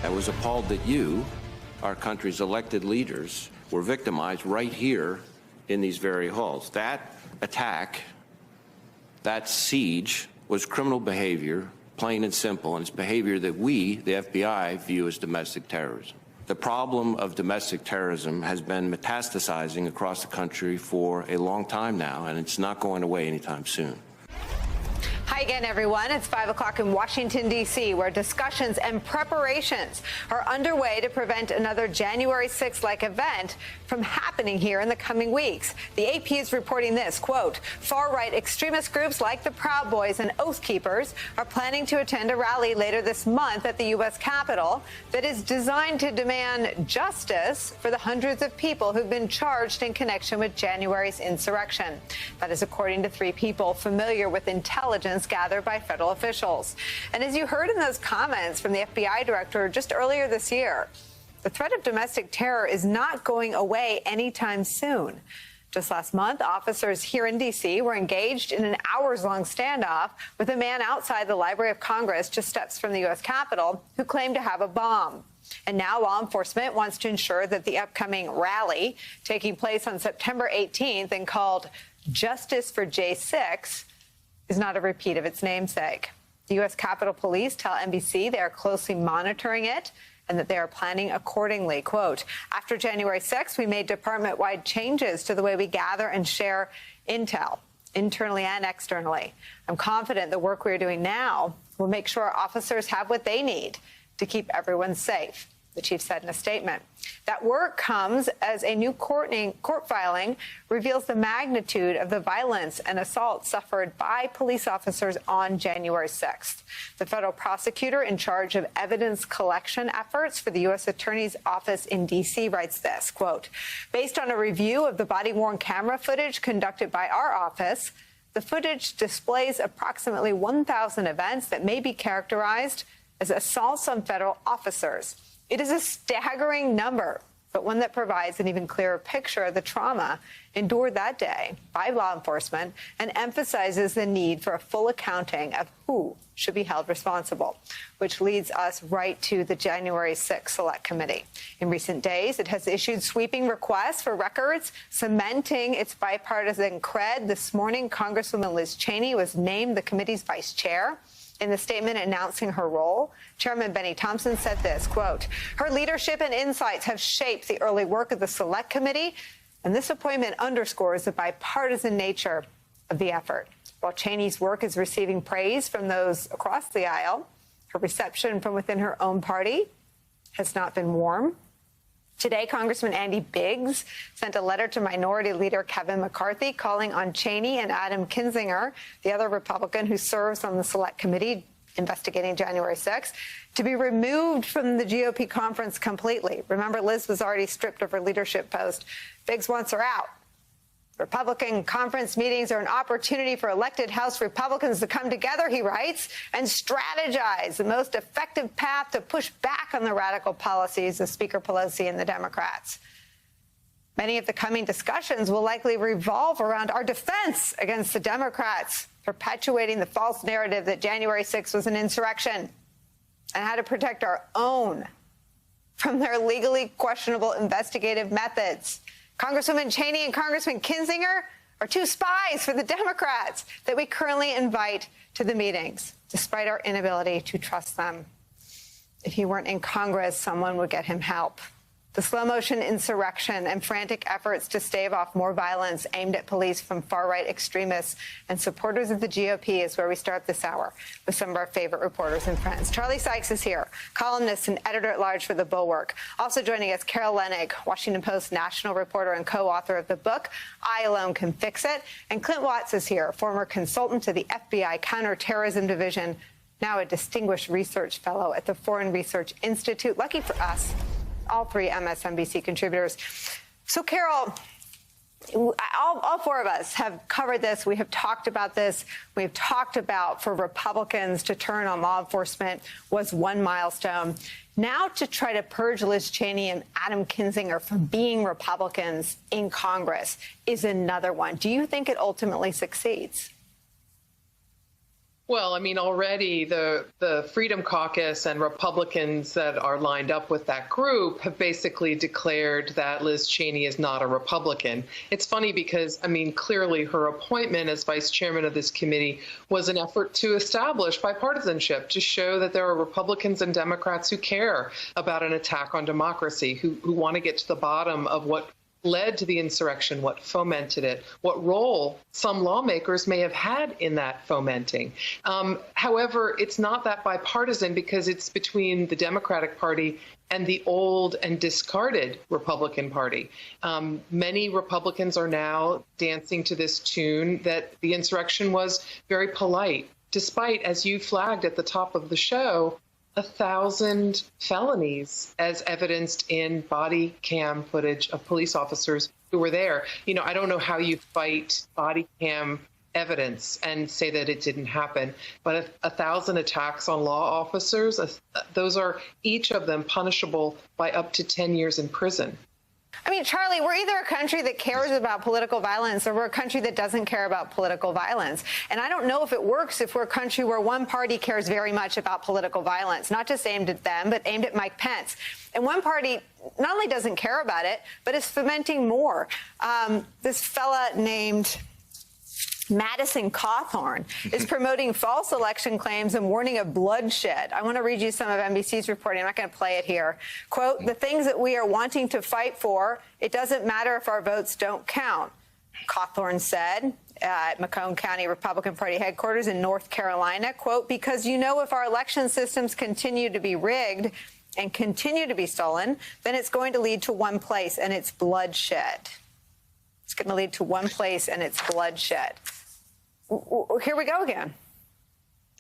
I was appalled that you, our country's elected leaders, were victimized right here in these very halls. That attack, that siege, was criminal behavior, plain and simple, and it's behavior that we, the FBI, view as domestic terrorism. The problem of domestic terrorism has been metastasizing across the country for a long time now, and it's not going away anytime soon. Hi again, everyone. It's 5 o'clock in Washington, D.C., where discussions and preparations are underway to prevent another January 6th-like event from happening here in the coming weeks. The AP is reporting this, quote, far-right extremist groups like the Proud Boys and Oath Keepers are planning to attend a rally later this month at the U.S. Capitol that is designed to demand justice for the hundreds of people who've been charged in connection with January's insurrection. That is according to three people familiar with intelligence gathered by federal officials. And as you heard in those comments from the FBI director just earlier this year, the threat of domestic terror is not going away anytime soon. Just last month, officers here in D.C. were engaged in an hours-long standoff with a man outside the Library of Congress, just steps from the U.S. Capitol, who claimed to have a bomb. And now law enforcement wants to ensure that the upcoming rally, taking place on September 18th and called Justice for J6, is not a repeat of its namesake. The U.S. Capitol Police tell NBC they are closely monitoring it and that they are planning accordingly. Quote, after January 6th, we made department-wide changes to the way we gather and share intel, internally and externally. I'm confident the work we're doing now will make sure our officers have what they need to keep everyone safe, the chief said in a statement. That work comes as a new court filing reveals the magnitude of the violence and assault suffered by police officers on January 6th. The federal prosecutor in charge of evidence collection efforts for the U.S. Attorney's Office in D.C. writes this, quote, based on a review of the body-worn camera footage conducted by our office, the footage displays approximately 1,000 events that may be characterized as assaults on federal officers. It is a staggering number, but one that provides an even clearer picture of the trauma endured that day by law enforcement and emphasizes the need for a full accounting of who should be held responsible, which leads us right to the January 6th Select Committee. In recent days, it has issued sweeping requests for records, cementing its bipartisan cred. This morning, Congresswoman Liz Cheney was named the committee's vice chair. In the statement announcing her role, Chairman Benny Thompson said this, quote, her leadership and insights have shaped the early work of the Select Committee, and this appointment underscores the bipartisan nature of the effort. While Cheney's work is receiving praise from those across the aisle, her reception from within her own party has not been warm. Today, Congressman Andy Biggs sent a letter to Minority Leader Kevin McCarthy calling on Cheney and Adam Kinzinger, the other Republican who serves on the Select Committee investigating January 6th, to be removed from the GOP conference completely. Remember, Liz was already stripped of her leadership post. Biggs wants her out. Republican conference meetings are an opportunity for elected House Republicans to come together, he writes, and strategize the most effective path to push back on the radical policies of Speaker Pelosi and the Democrats. Many of the coming discussions will likely revolve around our defense against the Democrats perpetuating the false narrative that January 6th was an insurrection, and how to protect our own from their legally questionable investigative methods. Congresswoman Cheney and Congressman Kinzinger are two spies for the Democrats that we currently invite to the meetings, despite our inability to trust them. If he weren't in Congress, someone would get him help. The slow-motion insurrection and frantic efforts to stave off more violence aimed at police from far-right extremists and supporters of the GOP is where we start this hour with some of our favorite reporters and friends. Charlie Sykes is here, columnist and editor-at-large for The Bulwark. Also joining us, Carol Leonnig, Washington Post national reporter and co-author of the book, I Alone Can Fix It. And Clint Watts is here, former consultant to the FBI Counterterrorism Division, now a distinguished research fellow at the Foreign Research Institute. Lucky for us, all three MSNBC contributors. So, Carol, all four of us have covered this. We have talked about this. We've talked about for Republicans to turn on law enforcement was one milestone. Now to try to purge Liz Cheney and Adam Kinzinger from being Republicans in Congress is another one. Do you think it ultimately succeeds? Well, I mean, already the Freedom Caucus and Republicans that are lined up with that group have basically declared that Liz Cheney is not a Republican. It's funny because, I mean, clearly her appointment as vice chairman of this committee was an effort to establish bipartisanship, to show that there are Republicans and Democrats who care about an attack on democracy, who want to get to the bottom of what led to the insurrection, what fomented it, what role some lawmakers may have had in that fomenting. However, it's not that bipartisan because it's between the Democratic Party and the old and discarded Republican Party. Many Republicans are now dancing to this tune that the insurrection was very polite, despite, as you flagged at the top of the show, 1,000 felonies as evidenced in body cam footage of police officers who were there. You know, I don't know how you fight body cam evidence and say that it didn't happen, but 1,000 attacks on law officers, those are each of them punishable by up to 10 years in prison. I mean, Charlie, we're either a country that cares about political violence or we're a country that doesn't care about political violence. And I don't know if it works if we're a country where one party cares very much about political violence, not just aimed at them, but aimed at Mike Pence. And one party not only doesn't care about it, but is fomenting more. This fella named Madison Cawthorn is promoting false election claims and warning of bloodshed. I want to read you some of NBC's reporting. I'm not going to play it here. Quote, the things that we are wanting to fight for, it doesn't matter if our votes don't count, Cawthorn said at Macomb County Republican Party headquarters in North Carolina. Quote, because, you know, if our election systems continue to be rigged and continue to be stolen, then it's going to lead to one place, and it's bloodshed. It's going to lead to one place, and it's bloodshed. Here we go again.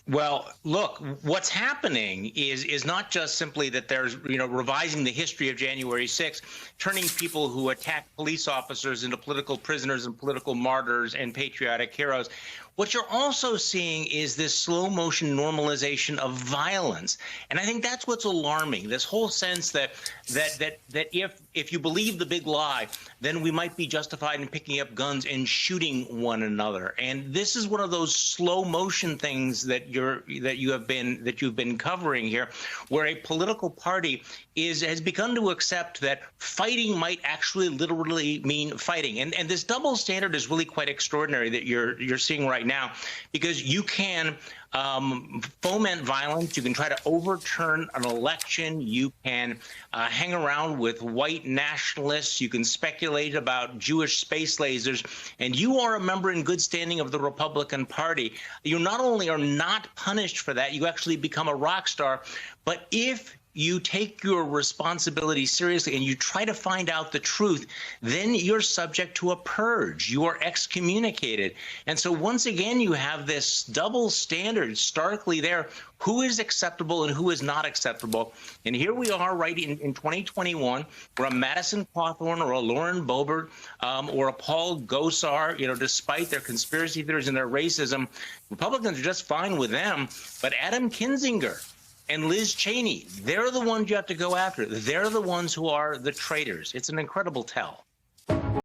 Well, look, what's happening is not just simply that there's, revising the history of January 6th, turning people who attack police officers into political prisoners and political martyrs and patriotic heroes. What you're also seeing is this slow motion normalization of violence. And I think that's what's alarming, this whole sense that if you believe the big lie, then we might be justified in picking up guns and shooting one another. And this is one of those slow motion things that you've been covering here, where a political party has begun to accept that fighting might actually literally mean fighting. And this double standard is really quite extraordinary that you're seeing right now, because you can foment violence, you can try to overturn an election, you can hang around with white nationalists, you can speculate about Jewish space lasers, and you are a member in good standing of the Republican Party. You not only are not punished for that, you actually become a rock star, but if you take your responsibility seriously and you try to find out the truth, then you're subject to a purge. You are excommunicated. And so once again, you have this double standard starkly there. Who is acceptable and who is not acceptable? And here we are right in 2021, where a Madison Cawthorn or a Lauren Boebert or a Paul Gosar, despite their conspiracy theories and their racism, Republicans are just fine with them. But Adam Kinzinger and Liz Cheney, they're the ones you have to go after. They're the ones who are the traitors. It's an incredible tell.